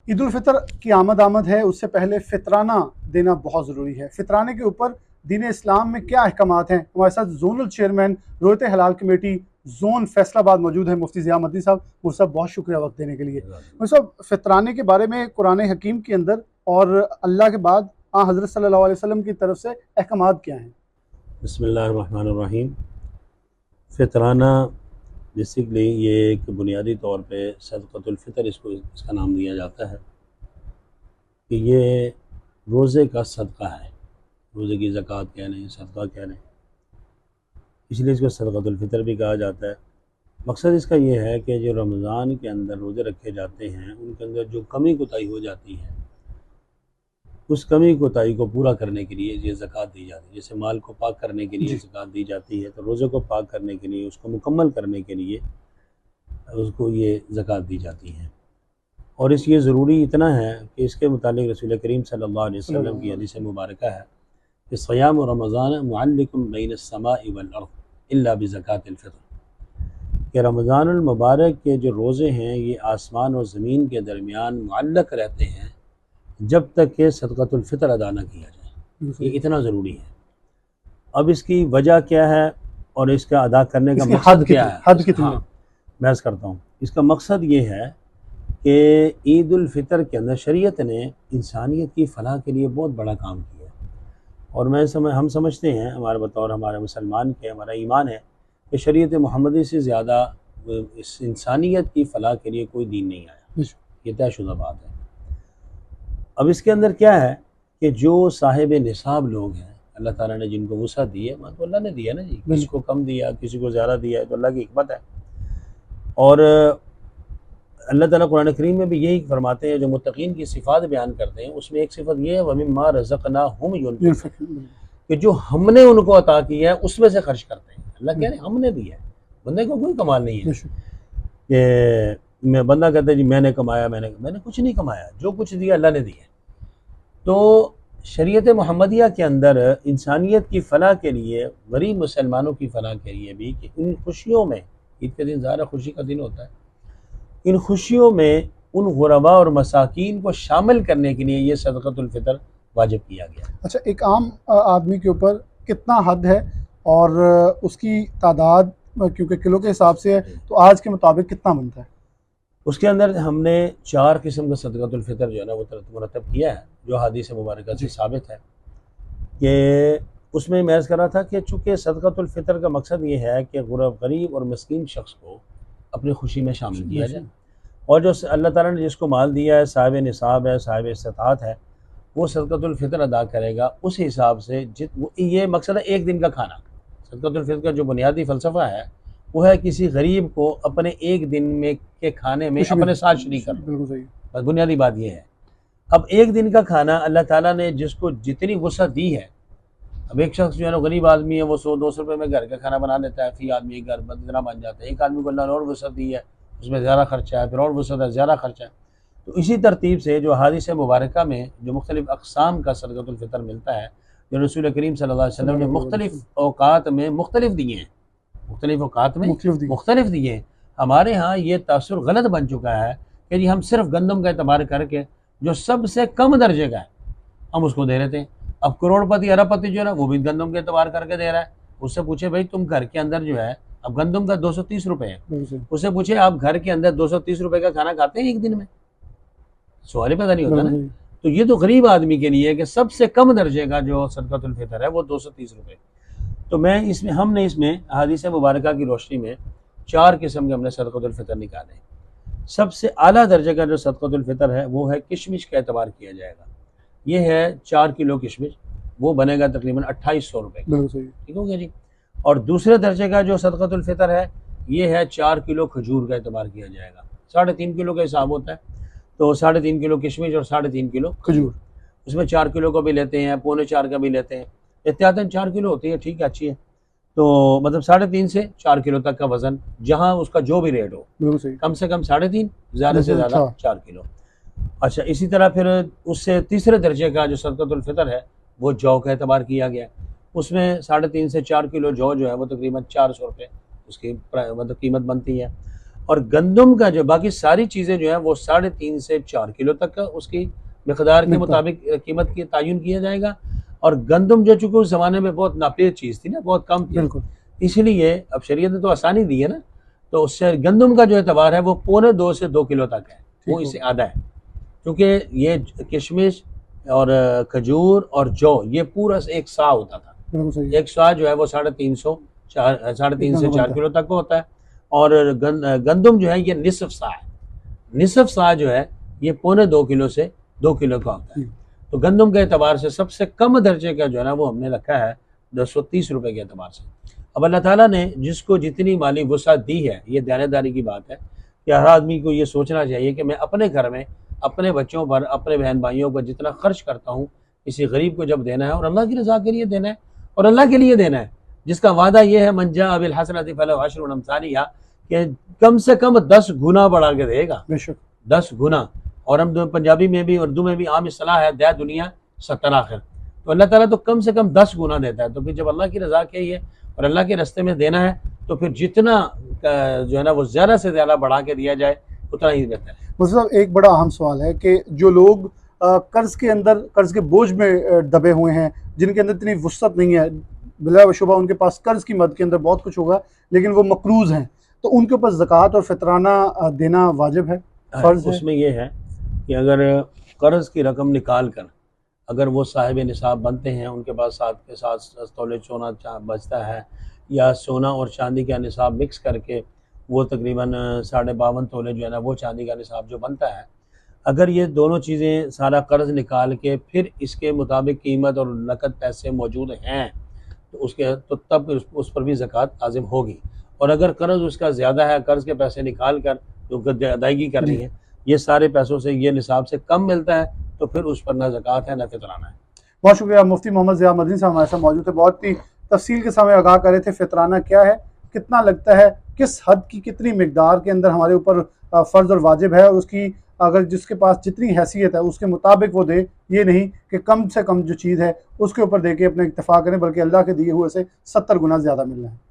عید الفطر کی آمد ہے، اس سے پہلے فطرانہ دینا بہت ضروری ہے۔ فطرانے کے اوپر دین اسلام میں کیا احکامات ہیں؟ ہمارے ساتھ زونل چیئرمین رویت حلال کمیٹی زون فیصل آباد موجود ہیں، مفتی ضیاء مدنی صاحب۔ مفتی صاحب بہت شکریہ وقت دینے کے لیے۔ مفتی صاحب، فطرانے کے بارے میں قرآن حکیم کے اندر اور اللہ کے بعد حضرت صلی اللہ علیہ وسلم کی طرف سے احکامات کیا ہیں؟ بسم اللہ الرحمن الرحیم۔ فطرانہ بیسکلی یہ ایک بنیادی طور پہ صدقۃ الفطر اس کا نام دیا جاتا ہے کہ یہ روزے کا صدقہ ہے۔ روزے کی زکوٰۃ کہہ لیں، صدقہ کہہ لیں، اس لیے اس کو صدقۃ الفطر بھی کہا جاتا ہے۔ مقصد اس کا یہ ہے کہ جو رمضان کے اندر روزے رکھے جاتے ہیں ان کے اندر جو کمی کوتاہی ہو جاتی ہے اس کمی کوتاہی کو پورا کرنے کے لیے یہ زکوٰۃ دی جاتی ہے۔ جیسے مال کو پاک کرنے کے لیے زکوٰۃ دی جاتی ہے، تو روزے کو پاک کرنے کے لیے، اس کو مکمل کرنے کے لیے اس کو یہ زکوٰۃ دی جاتی ہے۔ اور اس یہ ضروری اتنا ہے کہ اس کے متعلق رسول کریم صلی اللہ علیہ وسلم کی حدیث مبارکہ ہے کہ صیام رمضان معلق بین السماء والارض الا بزکوٰۃ الفطر، کہ رمضان المبارک کے جو روزے ہیں یہ آسمان اور زمین کے درمیان معلق رہتے ہیں جب تک کہ صدقۃ الفطر ادا نہ کیا جائے۔ یہ اتنا ضروری ہے۔ اب اس کی وجہ کیا ہے اور اس کا ادا کرنے کا مقصد کیا ہے؟ حد کتنی ہے؟ بحث کرتا ہوں۔ اس کا مقصد یہ ہے کہ عید الفطر کے اندر شریعت نے انسانیت کی فلاح کے لیے بہت بڑا کام کیا ہے، اور ہم سمجھتے ہیں ہمارے بطور ہمارے مسلمان کے ہمارا ایمان ہے کہ شریعت محمدی سے زیادہ اس انسانیت کی فلاح کے لیے کوئی دین نہیں آیا۔ یہ طے شدہ بات ہے۔ اب اس کے اندر کیا ہے کہ جو صاحب نصاب لوگ ہیں، اللہ تعالیٰ نے جن کو وسعت دی ہے، تو اللہ نے دیا نا جی، کسی کو کم دیا، کسی کو زیادہ دیا ہے، تو اللہ کی حکمت ہے۔ اور اللہ تعالیٰ قرآن کریم میں بھی یہی فرماتے ہیں، جو متقین کی صفات بیان کرتے ہیں اس میں ایک صفت یہ ہے وَمِمَّا رَزَقْنَاهُمْ يُنْفِقُونَ، کہ جو ہم نے ان کو عطا کیا ہے اس میں سے خرچ کرتے ہیں۔ اللہ کہہ رہے ہیں ہم نے دیا ہے، بندے کو کوئی کمال نہیں ہے کہ بندہ کہتا ہے جی میں نے کمایا، میں نے کچھ نہیں کمایا، جو کچھ دیا اللہ نے دیا۔ تو شریعت محمدیہ کے اندر انسانیت کی فلاح کے لیے، غریب مسلمانوں کی فلاح کے لیے بھی، کہ ان خوشیوں میں، عید کے دن ظاہر خوشی کا دن ہوتا ہے، ان خوشیوں میں ان غرباء اور مساکین کو شامل کرنے کے لیے یہ صدقۃ الفطر واجب کیا گیا۔ اچھا، ایک عام آدمی کے اوپر کتنا حد ہے اور اس کی تعداد کیونکہ کلو کے حساب سے ہے تو آج کے مطابق کتنا بنتا ہے؟ اس کے اندر ہم نے 4 قسم کا صدقۃ الفطر جو ہے نا وہ مرتب کیا ہے، جو حدیث مبارکہ سے ثابت ہے۔ کہ اس میں عرض کر رہا تھا کہ چونکہ صدقۃ الفطر کا مقصد یہ ہے کہ غریب اور مسکین شخص کو اپنی خوشی میں شامل کیا جائے، اور جو اللہ تعالیٰ نے جس کو مال دیا ہے، صاحب نصاب ہے، صاحب استطاعت ہے، وہ صدقۃ الفطر ادا کرے گا اس حساب سے۔ یہ مقصد ہے ایک دن کا کھانا۔ صدقۃ الفطر کا جو بنیادی فلسفہ ہے وہ ہے کسی غریب کو اپنے ایک دن میں کے کھانے میں اپنے ساتھ شریک کرنا، بس بنیادی بات یہ ہے۔ اب ایک دن کا کھانا اللہ تعالیٰ نے جس کو جتنی وسعت دی ہے، اب ایک شخص جو ہے نا غریب آدمی ہے، وہ 100-200 روپے میں گھر کا کھانا بنا لیتا ہے، فی آدمی گھر اتنا بن جاتا ہے۔ ایک آدمی کو اللہ نے اور وسعت دی ہے، اس میں زیادہ خرچہ ہے، پھر اور وسعت ہے، زیادہ خرچہ ہے۔ تو اسی ترتیب سے جو حدیث مبارکہ میں جو مختلف اقسام کا صدقۃ الفطر ملتا ہے، جو رسول کریم صلی اللہ علیہ وسلم نے مختلف اوقات میں مختلف دیے ہیں، مختلف اوقات میں مختلف دیے ہیں۔ ہمارے ہاں یہ تاثر غلط بن چکا ہے کہ جی ہم صرف گندم کا اعتبار کر کے جو سب سے کم درجے کا ہے ہم اس کو دے رہے تھے۔ اب کروڑ پتی ارب پتی جو ہے نا وہ بھی گندم کے اعتبار کر کے دے رہا ہے۔ اس سے پوچھے بھائی تم گھر کے اندر جو ہے اب گندم کا 230 روپے ہے، اس سے پوچھے آپ گھر کے اندر 230 روپے کا کھانا کھاتے ہیں ایک دن میں؟ سوال ہی پیدا نہیں ہوتا نا۔ تو یہ تو غریب آدمی کے لیے کہ سب سے کم درجے کا جو صدقۃ الفطر ہے وہ 230 روپے۔ تو ہم نے اس میں احادیث مبارکہ کی روشنی میں 4 قسم کے ہم نے صدقۃ الفطر نکالے۔ سب سے اعلیٰ درجے کا جو صدقۃ الفطر ہے وہ ہے کشمش کا اعتبار کیا جائے گا۔ یہ ہے 4 کلو کشمش، وہ بنے گا تقریباً 2800 روپے کا، ٹھیک ہو گیا جی۔ اور دوسرے درجے کا جو صدقۃ الفطر ہے یہ ہے 4 کلو کھجور کا اعتبار کیا جائے گا۔ 3.5 کلو کا حساب ہوتا ہے، تو 3.5 کلو کشمش اور 3.5 کلو کھجور، اس میں 4 کلو کا بھی لیتے ہیں، 3.25 کا بھی لیتے ہیں، احتیاطاً 4 کلو ہوتی ہے، ٹھیک ہے، اچھی ہے۔ تو مطلب 3.5 سے 4 کلو تک کا وزن، جہاں اس کا جو بھی ریٹ ہو، کم سے کم 3.5، زیادہ سے زیادہ 4 کلو۔ اچھا، اسی طرح پھر اس سے تیسرے درجے کا جو صدقۃ الفطر ہے وہ جو کا اعتبار کیا گیا، اس میں 3.5 سے 4 کلو جو ہے وہ تقریباً 400 روپے اس کی مطلب قیمت بنتی ہے۔ اور گندم کا جو باقی ساری چیزیں جو ہیں وہ 3.5 سے 4 کلو تک کا اس کی مقدار کے مطابق قیمت کی تعین کیا جائے گا. اور گندم جو چونکہ اس زمانے میں بہت ناپید چیز تھی نا، بہت کم تھی، بالکل اس لیے اب شریعت نے تو آسانی دی ہے نا، تو اس سے گندم کا جو اعتبار ہے وہ 1.25 سے 2 کلو تک ہے، وہ اس سے آدھا ہے. کیونکہ یہ کشمش اور کھجور اور جو یہ پورا ایک سا ہوتا تھا، بالکل صحیح. ایک سا جو ہے وہ 3.5 سے 4 کلو تک کا ہوتا ہے. اور گندم جو ہے یہ نصف سا ہے، نصف سا جو ہے یہ 1.25 کلو سے 2 کلو کا ہوتا ہے. تو گندم کے اعتبار سے سب سے کم درجے کا جو ہے نا وہ ہم نے رکھا ہے 230 روپے کے اعتبار سے. اب اللہ تعالیٰ نے جس کو جتنی مالی وسعت دی ہے، یہ دیانتداری کی بات ہے کہ ہر آدمی کو یہ سوچنا چاہیے کہ میں اپنے گھر میں اپنے بچوں پر، اپنے بہن بھائیوں پر جتنا خرچ کرتا ہوں، کسی غریب کو جب دینا ہے اور اللہ کی رضا کے لیے دینا ہے اور اللہ کے لیے دینا ہے، جس کا وعدہ یہ ہے من جاء بالحسنۃ فلہ عشر امثالها، کہ کم سے کم 10 گنا بڑھا کے دے گا، بے شک 10 گنا. اور ہم پنجابی میں بھی اردو میں بھی عام اصطلاح ہے دیا دنیا 70 آخر. تو اللہ تعالیٰ تو کم سے کم 10 گنا دیتا ہے. تو پھر جب اللہ کی رضا کے لیے اور اللہ کے راستے میں دینا ہے تو پھر جتنا جو ہے نا وہ زیادہ سے زیادہ بڑھا کے دیا جائے اتنا ہی بہتر ہے. مطلب ایک بڑا اہم سوال ہے کہ جو لوگ قرض کے بوجھ میں دبے ہوئے ہیں، جن کے اندر اتنی وسعت نہیں ہے، بلا شبہ ان کے پاس قرض کی مد کے اندر بہت کچھ ہوگا لیکن وہ مقروض ہیں، تو ان کے اوپر زکوٰۃ اور فطرانہ دینا واجب ہے، فرض ہے؟ اس میں یہ ہے کہ اگر قرض کی رقم نکال کر اگر وہ صاحب نصاب بنتے ہیں، ان کے پاس 7 تولے سونا بچتا ہے، یا سونا اور چاندی کا نصاب مکس کر کے وہ تقریباً 52.5 تولے جو ہے نا وہ چاندی کا نصاب جو بنتا ہے، اگر یہ دونوں چیزیں سارا قرض نکال کے پھر اس کے مطابق قیمت اور نقد پیسے موجود ہیں تو تب اس پر بھی زکوٰۃ لازم ہوگی. اور اگر قرض اس کا زیادہ ہے، قرض کے پیسے نکال کر جو ادائیگی کرنی ہے، یہ سارے پیسوں سے یہ نصاب سے کم ملتا ہے تو پھر اس پر نہ زکوٰۃ ہے نہ فطرانہ ہے. بہت شکریہ مفتی محمد ضیاء مدنی صاحب ہمارے ساتھ موجود تھے، بہت ہی تفصیل کے سامنے آگاہ کر رہے تھے فطرانہ کیا ہے، کتنا لگتا ہے، کس حد کی کتنی مقدار کے اندر ہمارے اوپر فرض اور واجب ہے، اور اس کی اگر جس کے پاس جتنی حیثیت ہے اس کے مطابق وہ دے، یہ نہیں کہ کم سے کم جو چیز ہے اس کے اوپر دے کے اپنا اکتفا کریں، بلکہ اللہ کے دیے ہوئے سے 70 گنا زیادہ مل رہے ہیں.